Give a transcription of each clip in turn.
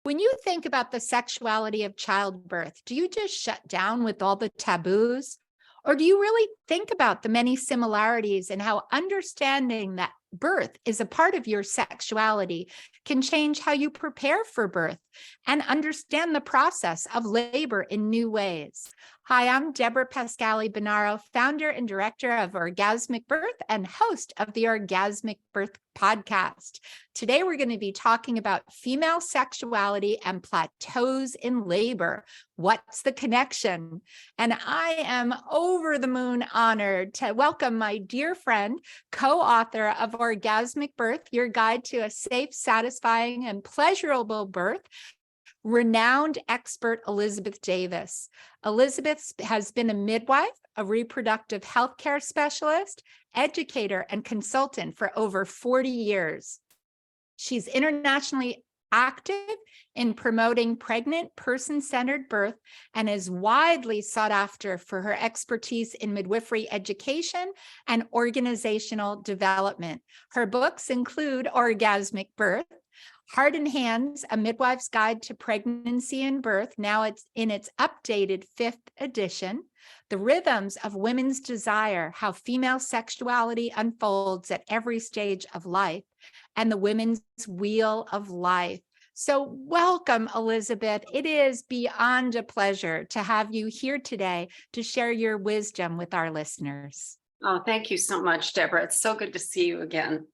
When you think about the sexuality of childbirth, do you just shut down with all the taboos? Or do you really think about the many similarities and how understanding that birth is a part of your sexuality can change how you prepare for birth and understand the process of labor in new ways? Hi, I'm Deborah Pascali-Bonaro, founder and director of Orgasmic Birth and host of the Orgasmic Birth podcast. Today, we're going to be talking about female sexuality and plateaus in labor. What's the connection? And I am over the moon honored to welcome my dear friend, co-author of Orgasmic Birth, Your Guide to a Safe, Satisfying, and Pleasurable Birth, renowned expert Elizabeth Davis. Elizabeth has been a midwife, a reproductive healthcare specialist, educator, and consultant for over 40 years. She's internationally active in promoting pregnant, person-centered birth and is widely sought after for her expertise in midwifery education and organizational development. Her books include Orgasmic Birth, Heart and Hands, A Midwife's Guide to Pregnancy and Birth, now it's in its updated 5th edition, The Rhythms of Women's Desire, How Female Sexuality Unfolds at Every Stage of Life, and The Women's Wheel of Life. So welcome, Elizabeth. It is beyond a pleasure to have you here today to share your wisdom with our listeners. Oh, thank you so much, Deborah. It's so good to see you again.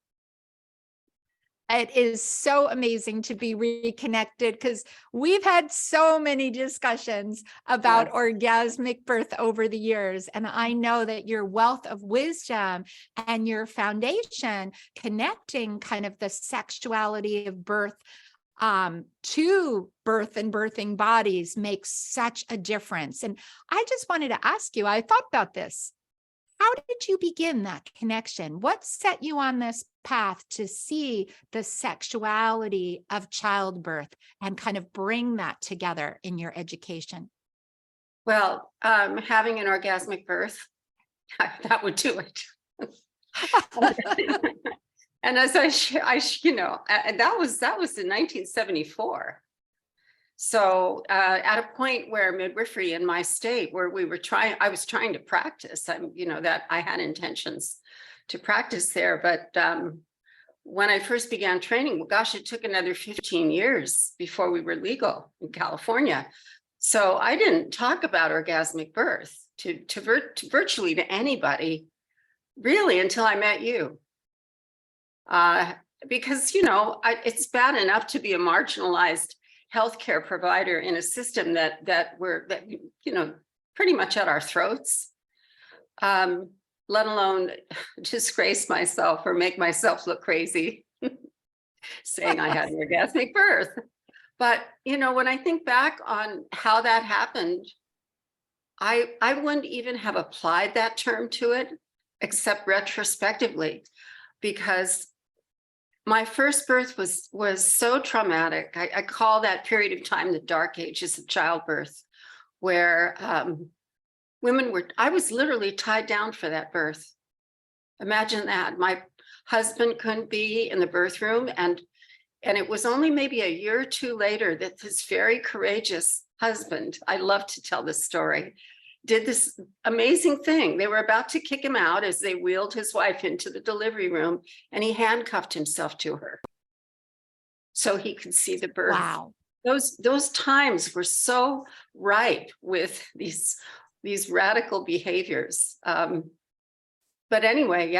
It is so amazing to be reconnected because we've had so many discussions about orgasmic birth over the years. And I know that your wealth of wisdom and your foundation connecting kind of the sexuality of birth to birth and birthing bodies makes such a difference. And I just wanted to ask you, I thought about this. How did you begin that connection? What set you on this path to see the sexuality of childbirth and kind of bring that together in your education? Well, having an orgasmic birth, that would do it. And as that was in 1974. So at a point where midwifery in my state, where I was trying to practice, that I had intentions to practice there. But when I first began training, well, gosh, it took another 15 years before we were legal in California. So I didn't talk about orgasmic birth to virtually to anybody, really, until I met you. Because, it's bad enough to be a marginalized healthcare provider in a system that pretty much at our throats, let alone disgrace myself or make myself look crazy saying I had an orgasmic birth. But, when I think back on how that happened, I wouldn't even have applied that term to it, except retrospectively, because my first birth was so traumatic. I call that period of time the dark ages of childbirth, where I was literally tied down for that birth. Imagine that. My husband couldn't be in the birth room, and it was only maybe a year or two later that this very courageous husband, I love to tell this story, did this amazing thing. They were about to kick him out as they wheeled his wife into the delivery room, and he handcuffed himself to her so he could see the birth. Wow. Those times were so ripe with these radical behaviors. But anyway,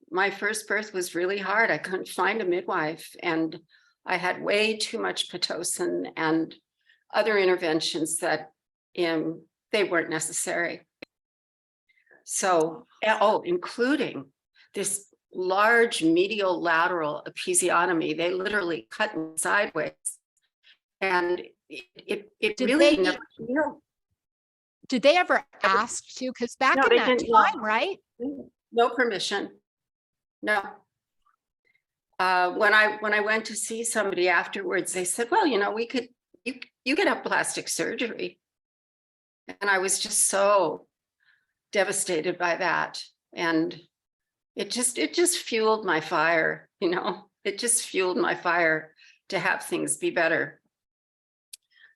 my first birth was really hard. I couldn't find a midwife, and I had way too much Pitocin and other interventions that they weren't necessary. So, including this large medial lateral episiotomy. They literally cut me sideways. And it really never healed. Did they ever ask you? Because back in that time, right? No permission. No. When I went to see somebody afterwards, they said, well, you could have plastic surgery. And I was just so devastated by that. And it just fueled my fire, it just fueled my fire to have things be better.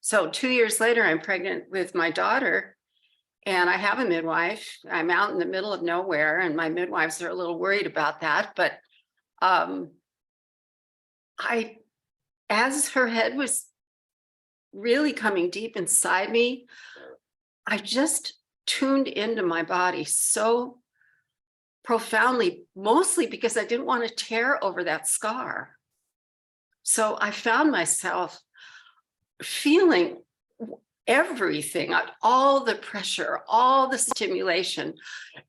So 2 years later, I'm pregnant with my daughter, and I have a midwife. I'm out in the middle of nowhere, and my midwives are a little worried about that. But as her head was really coming deep inside me, I just tuned into my body so profoundly, mostly because I didn't want to tear over that scar. So I found myself feeling everything, all the pressure, all the stimulation,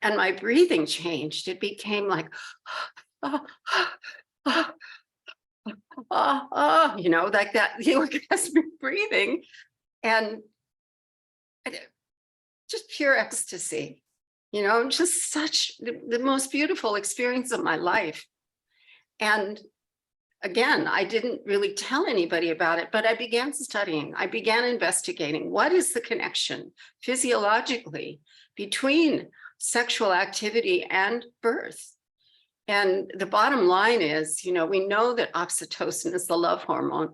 and my breathing changed. It became like, you know, like that, the orgasmic breathing, and just pure ecstasy, you know, just such the most beautiful experience of my life. And again, I didn't really tell anybody about it, but I began studying. I began investigating what is the connection physiologically between sexual activity and birth. And the bottom line is, you know, we know that oxytocin is the love hormone.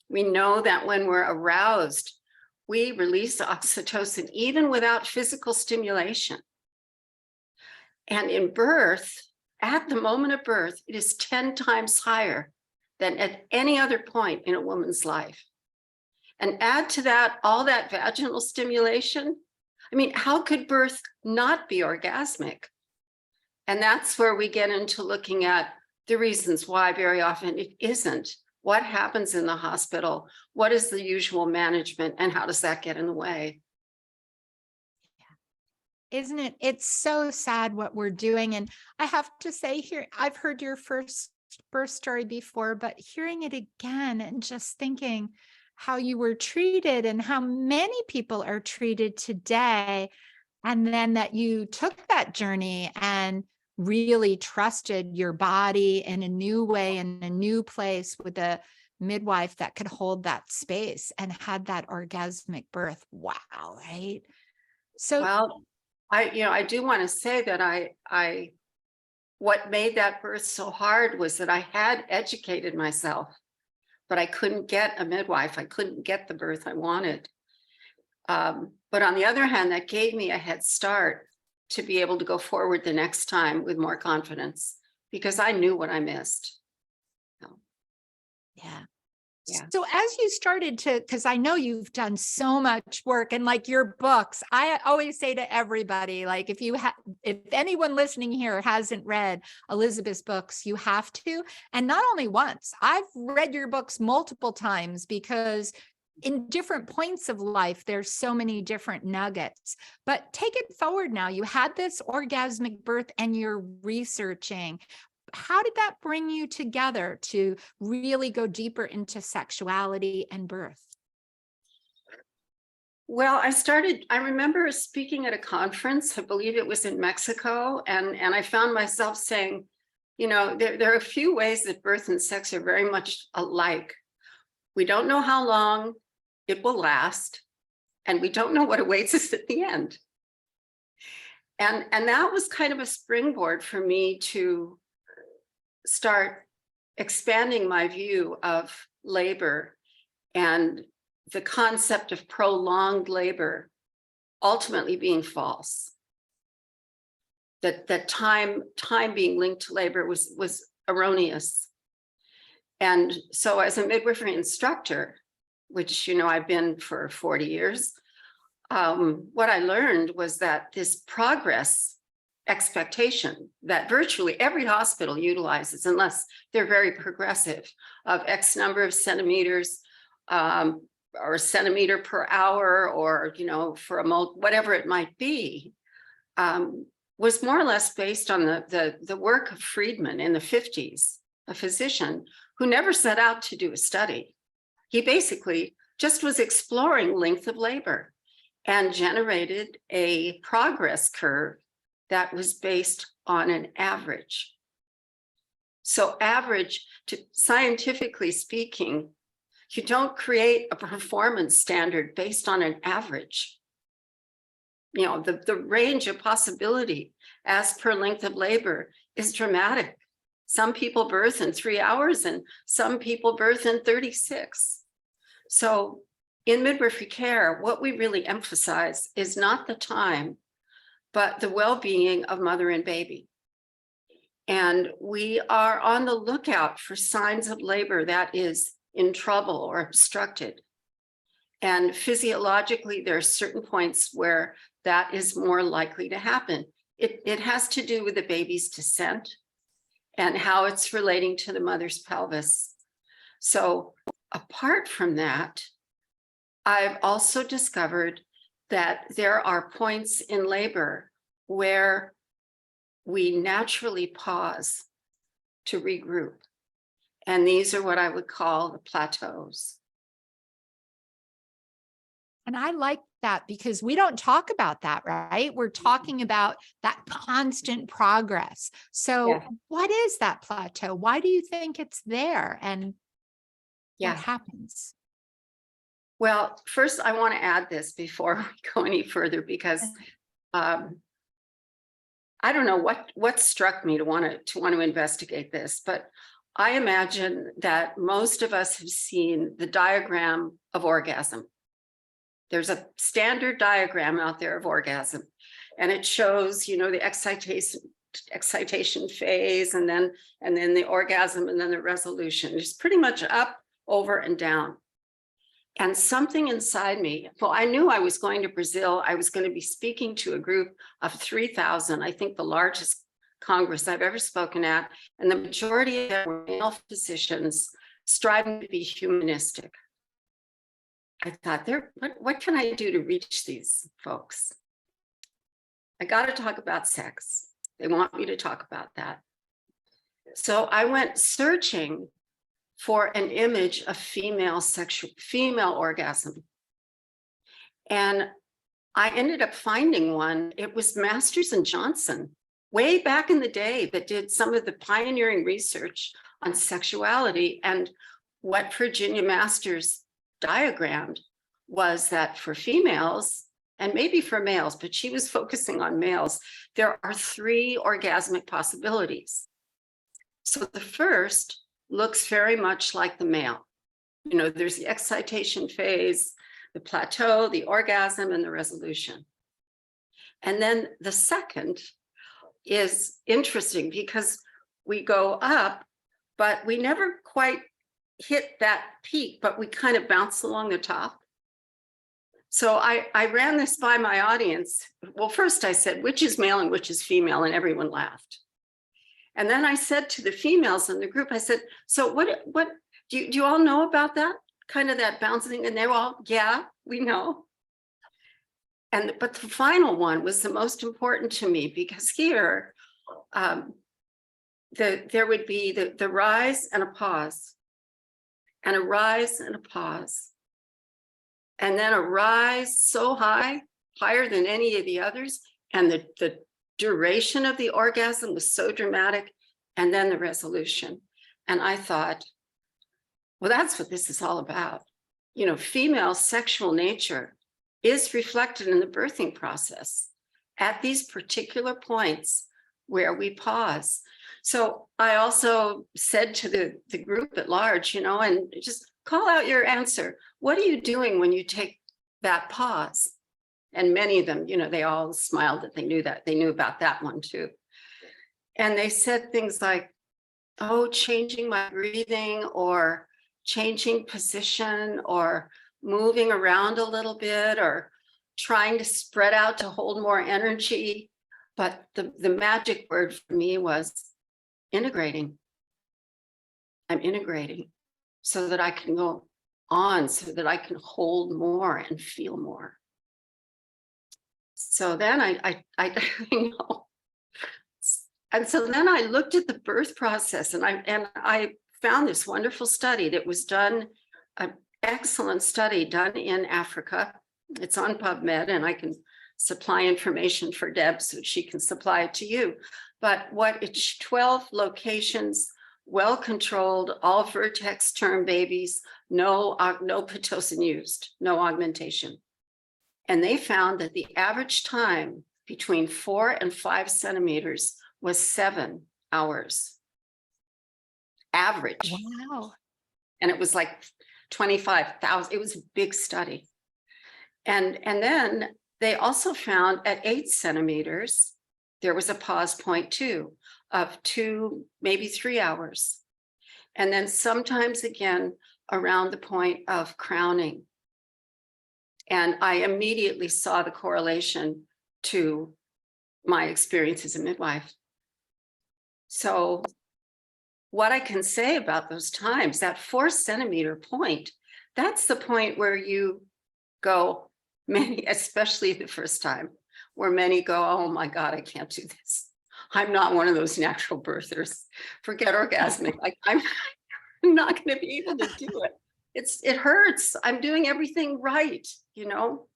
We know that when we're aroused, we release oxytocin even without physical stimulation. And in birth, at the moment of birth, it is 10 times higher than at any other point in a woman's life. And add to that all that vaginal stimulation. I mean, how could birth not be orgasmic? And that's where we get into looking at the reasons why very often it isn't. What happens in the hospital? What is the usual management, and how does that get in the way? Isn't it? It's so sad what we're doing. And I have to say here, I've heard your first birth story before, but hearing it again and just thinking how you were treated and how many people are treated today. And then that you took that journey and really trusted your body in a new way, in a new place, with a midwife that could hold that space and had that orgasmic birth. Wow. Right. So, Well, I do want to say that what made that birth so hard was that I had educated myself, but I couldn't get a midwife. I couldn't get the birth I wanted. But on the other hand, that gave me a head start to be able to go forward the next time with more confidence, because I knew what I missed. So, yeah. yeah. So as you started to, because I know you've done so much work, and like your books, I always say to everybody, like if anyone listening here hasn't read Elizabeth's books, you have to. And not only once, I've read your books multiple times, because in different points of life, there's so many different nuggets. But take it forward now. You had this orgasmic birth and you're researching. How did that bring you together to really go deeper into sexuality and birth? Well, I remember speaking at a conference, I believe it was in Mexico, and I found myself saying, you know, there are a few ways that birth and sex are very much alike. We don't know how long it will last, and we don't know what awaits us at the end. And that was kind of a springboard for me to start expanding my view of labor and the concept of prolonged labor ultimately being false. That time being linked to labor was erroneous. And so as a midwifery instructor, which, you know, I've been for 40 years, what I learned was that this progress expectation that virtually every hospital utilizes, unless they're very progressive, of X number of centimeters, or centimeter per hour, or, you know, for whatever it might be, was more or less based on the work of Friedman in the 50s, a physician who never set out to do a study. He basically just was exploring length of labor and generated a progress curve that was based on an average. So average, scientifically speaking, you don't create a performance standard based on an average. You know, the range of possibility as per length of labor is dramatic. Some people birth in 3 hours and some people birth in 36. So in midwifery care, what we really emphasize is not the time, but the well-being of mother and baby. And we are on the lookout for signs of labor that is in trouble or obstructed. And physiologically, there are certain points where that is more likely to happen. It has to do with the baby's descent and how it's relating to the mother's pelvis. So apart from that, I've also discovered that there are points in labor where we naturally pause to regroup. And these are what I would call the plateaus. And I like that because we don't talk about that, right? We're talking about that constant progress. So Yeah. what is that plateau? Why do you think it's there? And Yeah. what happens? Well, first, I want to add this before we go any further, because I don't know what struck me to want to investigate this, but I imagine that most of us have seen the diagram of orgasm. There's a standard diagram out there of orgasm, and it shows, you know, the excitation phase, and then the orgasm, and then the resolution. It's pretty much up, over, and down. And something inside me, well, I knew I was going to Brazil. I was going to be speaking to a group of 3,000, I think the largest Congress I've ever spoken at, and the majority of them were male physicians striving to be humanistic. I thought, what can I do to reach these folks? I got to talk about sex. They want me to talk about that. So I went searching for an image of female orgasm. And I ended up finding one. It was Masters and Johnson, way back in the day, that did some of the pioneering research on sexuality. And what Virginia Masters diagrammed was that for females, and maybe for males, but she was focusing on males, there are 3 orgasmic possibilities. So the first looks very much like the male. You know, there's the excitation phase, the plateau, the orgasm, and the resolution. And then the second is interesting because we go up, but we never quite hit that peak, but we kind of bounce along the top. So I ran this by my audience. Well, first I said, which is male and which is female? And everyone laughed. And then I said to the females in the group, I said, so what do you all know about that? Kind of that bouncing? And they were all, yeah, we know. But the final one was the most important to me, because here there would be the rise and a pause, and a rise and a pause, and then a rise so high, higher than any of the others, and the duration of the orgasm was so dramatic, and then the resolution. And I thought, well, that's what this is all about. You know, female sexual nature is reflected in the birthing process at these particular points where we pause. So I also said to the group at large, you know, and just call out your answer. What are you doing when you take that pause? And many of them, you know, they all smiled that they knew about that one too. And they said things like, oh, changing my breathing, or changing position, or moving around a little bit, or trying to spread out to hold more energy. But the magic word for me was integrating. I'm integrating so that I can go on, so that I can hold more and feel more. So then I you know, and so then I looked at the birth process, and I found this wonderful study that was done, an excellent study done in Africa. It's on PubMed, and I can supply information for Deb so she can supply it to you. But it's 12 locations, well controlled, all vertex term babies, no Pitocin used, no augmentation. And they found that the average time between 4 and 5 centimeters was 7 hours. Average. Wow. And it was like 25,000. It was a big study. And then they also found at 8 centimeters, there was a pause point too, of 2, maybe 3 hours. And then sometimes again, around the point of crowning. And I immediately saw the correlation to my experience as a midwife. So what I can say about those times, that 4 centimeter point, that's the point where you go, many, especially the first time, where many go, oh my God, I can't do this. I'm not one of those natural birthers. Forget orgasmic. Like I'm not going to be able to do it. It hurts. I'm doing everything right, you know?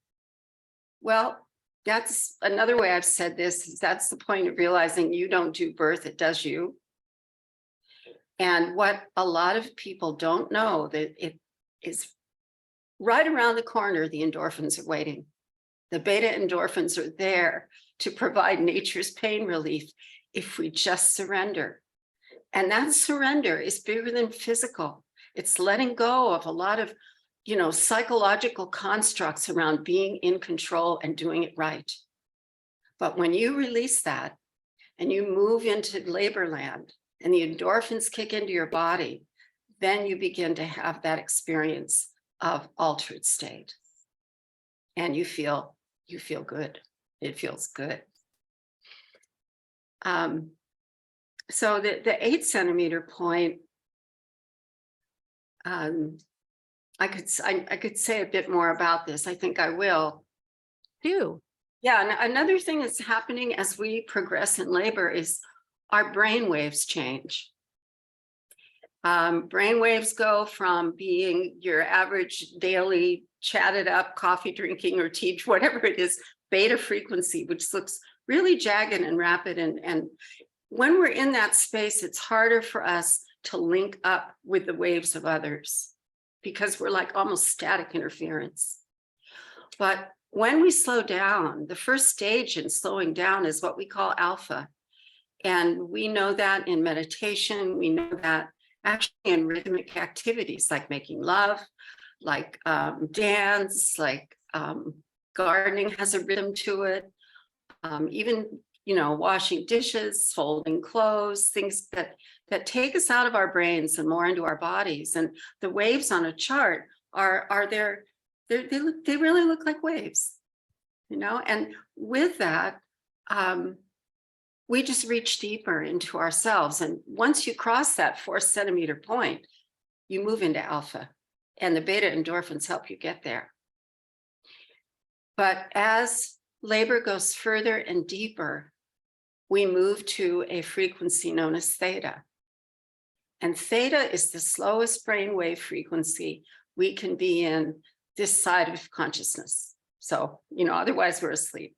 Well, that's another way I've said this, is that's the point of realizing you don't do birth, it does you. And what a lot of people don't know, that it is right around the corner, the endorphins are waiting. The beta endorphins are there to provide nature's pain relief if we just surrender. And that surrender is bigger than physical. It's letting go of a lot of, you know, psychological constructs around being in control and doing it right. But when you release that and you move into labor land and the endorphins kick into your body, then you begin to have that experience of altered state. And you feel good. It feels good. So the 8 centimeter point, I could say a bit more about this. I think I will. Do. Yeah, and another thing that's happening as we progress in labor is our brain waves change. Brain waves go from being your average daily chatted up coffee drinking or tea, whatever it is, beta frequency, which looks really jagged and rapid. And when we're in that space, it's harder for us to link up with the waves of others because we're like almost static interference. But when we slow down, the first stage in slowing down is what we call alpha. And we know that in meditation, we know that actually in rhythmic activities like making love, like dance, like gardening has a rhythm to it. Even, you know, washing dishes, folding clothes, things that take us out of our brains and more into our bodies. And the waves on a chart are there. They really look like waves, you know. And with that, we just reach deeper into ourselves. And once you cross that 4 centimeter point, you move into alpha, and the beta endorphins help you get there. But as labor goes further and deeper, we move to a frequency known as theta. And theta is the slowest brainwave frequency we can be in this side of consciousness. So, you know, otherwise we're asleep.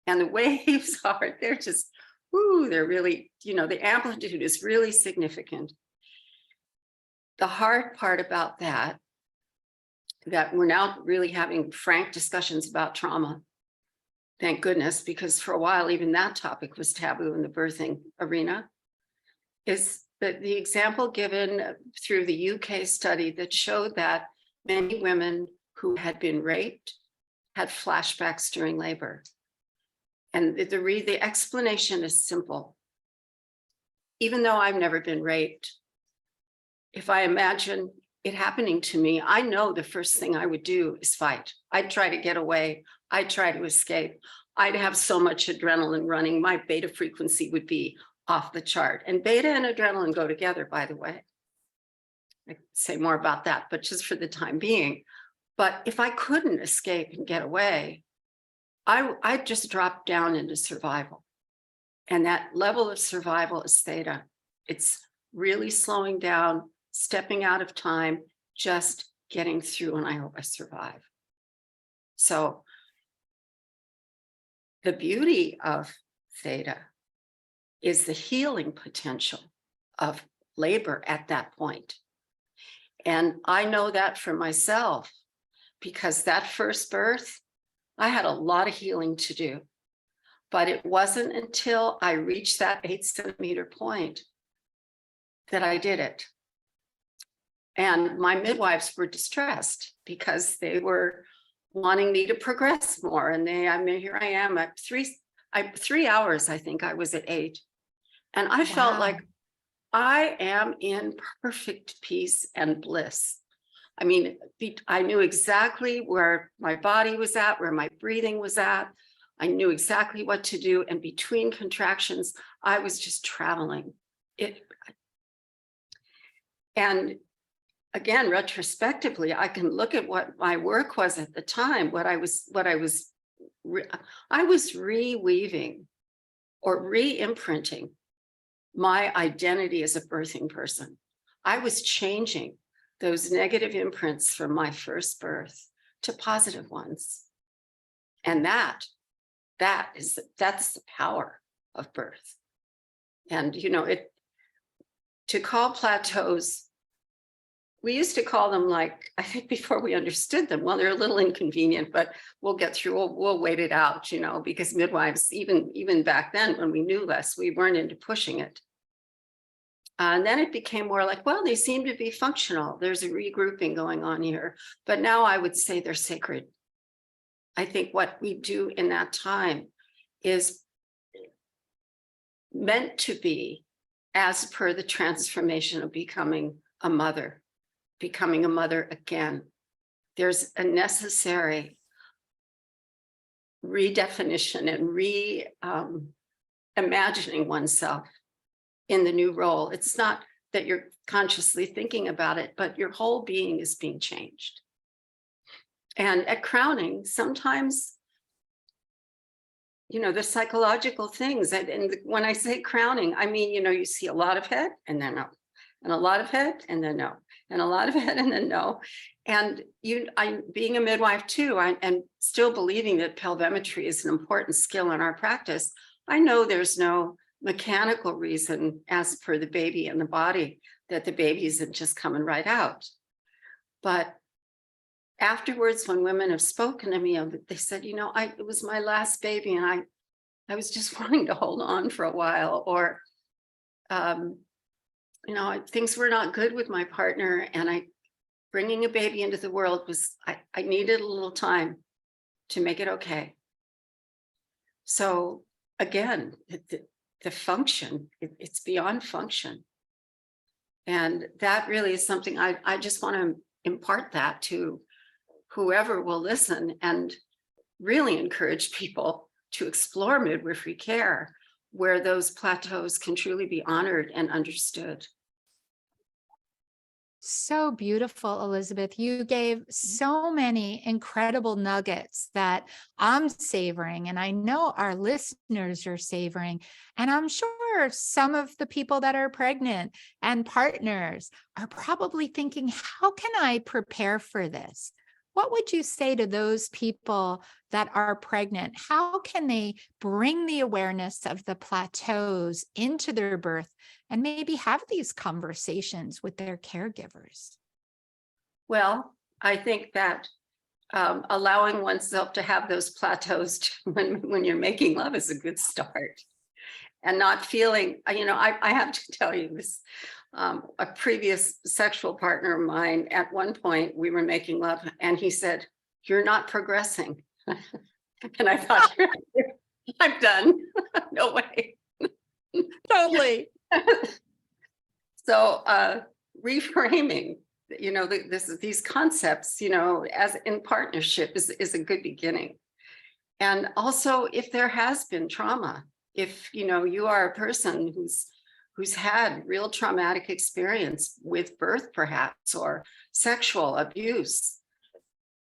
And the waves are, they're just, ooh, they're really, you know, the amplitude is really significant. The hard part about that we're now really having frank discussions about trauma. Thank goodness, because for a while, even that topic was taboo in the birthing arena, is that the example given through the UK study that showed that many women who had been raped had flashbacks during labor. And the explanation is simple. Even though I've never been raped, if I imagine it happening to me, I know the first thing I would do is fight. I'd try to get away. I'd try to escape. I'd have so much adrenaline running. My beta frequency would be off the chart. And beta and adrenaline go together, by the way. I could say more about that, but just for the time being. But if I couldn't escape and get away, I'd just drop down into survival. And that level of survival is theta. It's really slowing down, stepping out of time, just getting through, and I hope I survive. So the beauty of theta is the healing potential of labor at that point. And I know that for myself, because that first birth, I had a lot of healing to do. But it wasn't until I reached that 8 centimeter point that I did it. And my midwives were distressed because they were wanting me to progress more. And I mean, here I am at 3 hours, I think I was at 8. And I felt like Wow. I am in perfect peace and bliss. I mean, I knew exactly where my body was at, where my breathing was at. I knew exactly what to do. And between contractions, I was just traveling. And again, retrospectively, I can look at what my work was at the time, I was reweaving or re-imprinting my identity as a birthing person. I was changing those negative imprints from my first birth to positive ones. And that's the power of birth. And, to call Plateaus, we used to call them, like, I think before we understood them, well, they're a little inconvenient, but we'll get through, we'll wait it out, because midwives, even back then when we knew less, we weren't into pushing it. And then it became more like, well, they seem to be functional. There's a regrouping going on here. But now I would say they're sacred. I think what we do in that time is meant to be as per the transformation of becoming a mother again. There's a necessary redefinition and imagining oneself in the new role. It's not that you're consciously thinking about it, but your whole being is being changed. And at crowning, sometimes, the psychological things, and when I say crowning, I mean, you see a lot of head and then no, and a lot of head and then no, and a lot of head and then no. And I'm being a midwife too, and still believing that pelvimetry is an important skill in our practice. I know there's no mechanical reason, as per the baby and the body, that the baby isn't just coming right out. But afterwards, when women have spoken to me, they said, it was my last baby and I was just wanting to hold on for a while, or, things were not good with my partner, and bringing a baby into the world was, I needed a little time to make it okay. So again, the function, it's beyond function. And that really is something I just want to impart that to whoever will listen, and really encourage people to explore midwifery care, where those plateaus can truly be honored and understood. So beautiful, Elizabeth. You gave so many incredible nuggets that I'm savoring, and I know our listeners are savoring. And I'm sure some of the people that are pregnant and partners are probably thinking, how can I prepare for this? What would you say to those people that are pregnant? How can they bring the awareness of the plateaus into their birth and maybe have these conversations with their caregivers? Well, I think that allowing oneself to have those plateaus when you're making love is a good start. And not feeling, I have to tell you this, a previous sexual partner of mine, at one point we were making love and he said, "You're not progressing." And I thought, I'm done. No way. Totally. So reframing, these concepts, as in partnership is a good beginning. And also, if there has been trauma, if you are a person who's had real traumatic experience with birth, perhaps, or sexual abuse,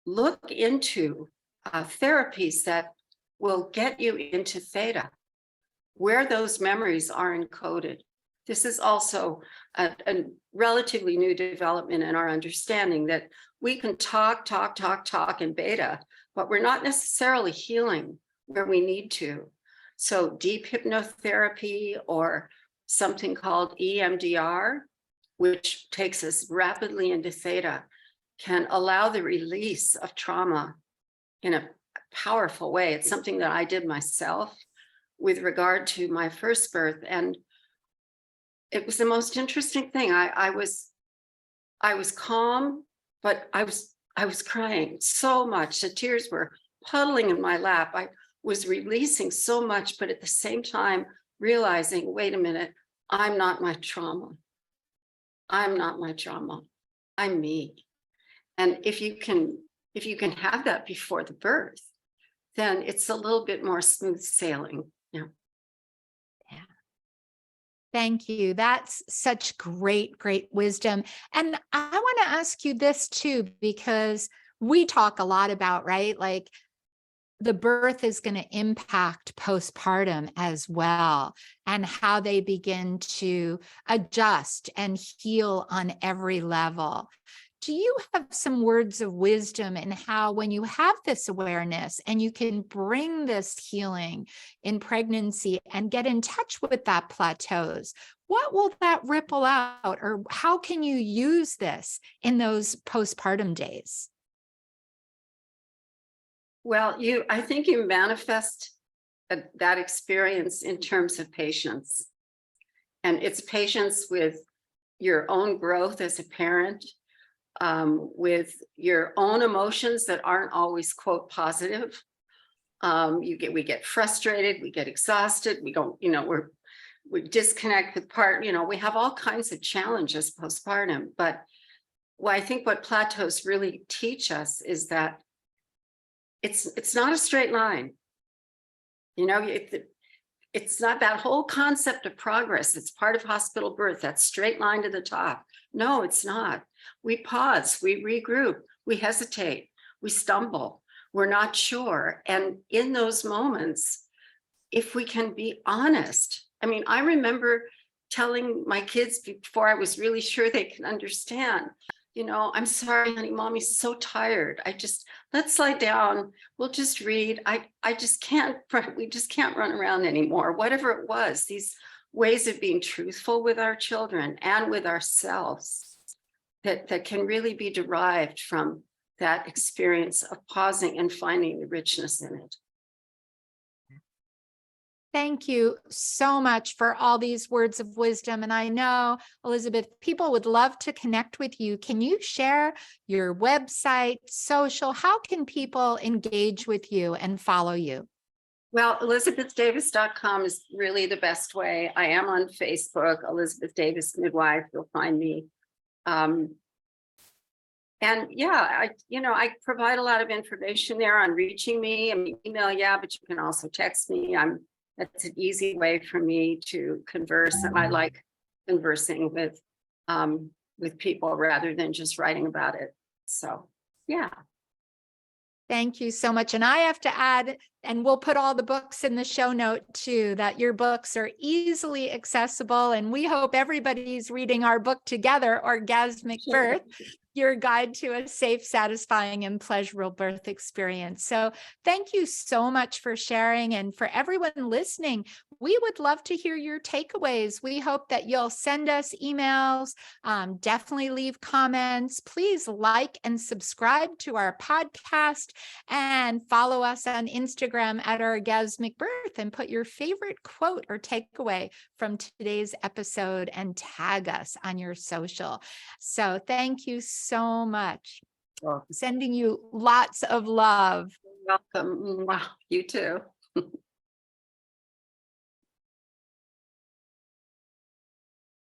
look into therapies that will get you into theta, where those memories are encoded. This is also a relatively new development in our understanding, that we can talk in beta, but we're not necessarily healing where we need to. So deep hypnotherapy, or something called EMDR, which takes us rapidly into theta, can allow the release of trauma in a powerful way. It's something that I did myself with regard to my first birth. And it was the most interesting thing. I was I was calm, but I was crying so much. The tears were puddling in my lap. I was releasing so much, but at the same time realizing, wait a minute, I'm not my trauma. I'm not my trauma. I'm me. And if you can have that before the birth, then it's a little bit more smooth sailing. Yeah. Yeah. Thank you. That's such great, great wisdom. And I want to ask you this too, because we talk a lot about, right? Like the birth is going to impact postpartum as well, and how they begin to adjust and heal on every level. Do you have some words of wisdom in how, when you have this awareness and you can bring this healing in pregnancy and get in touch with that plateaus, what will that ripple out, or how can you use this in those postpartum days? Well, I think you manifest that experience in terms of patience. And it's patience with your own growth as a parent, with your own emotions that aren't always, quote, positive. We get frustrated, we get exhausted, we don't, we disconnect with we have all kinds of challenges postpartum. But I think what plateaus really teach us is that it's not a straight line. It's not that whole concept of progress. It's part of hospital birth, that straight line to the top. No, it's not. We pause, we regroup, we hesitate, we stumble, we're not sure. And in those moments, if we can be honest, I mean, I remember telling my kids before I was really sure they can understand, I'm sorry, honey, mommy's so tired. Let's lie down. We'll just read. I just can't, we just can't run around anymore. Whatever it was, these ways of being truthful with our children and with ourselves that can really be derived from that experience of pausing and finding the richness in it. Thank you so much for all these words of wisdom. And I know, Elizabeth, people would love to connect with you. Can you share your website, social? How can people engage with you and follow you? Well, ElizabethDavis.com is really the best way. I am on Facebook, Elizabeth Davis Midwife. You'll find me. And yeah, I provide a lot of information there on reaching me. I mean, email, yeah, but you can also text me. That's an easy way for me to converse, and I like conversing with people rather than just writing about it. So, yeah. Thank you so much. And I have to add, and we'll put all the books in the show note too, that your books are easily accessible. And we hope everybody's reading our book together, Orgasmic Birth, your guide to a safe, satisfying, and pleasurable birth experience. So thank you so much for sharing. And for everyone listening, we would love to hear your takeaways. We hope that you'll send us emails, definitely leave comments. Please like and subscribe to our podcast and follow us on Instagram at Orgasmic Birth, and put your favorite quote or takeaway from today's episode and tag us on your social. So thank you so much. Well, Sending you lots of love. welcome. Wow, you too.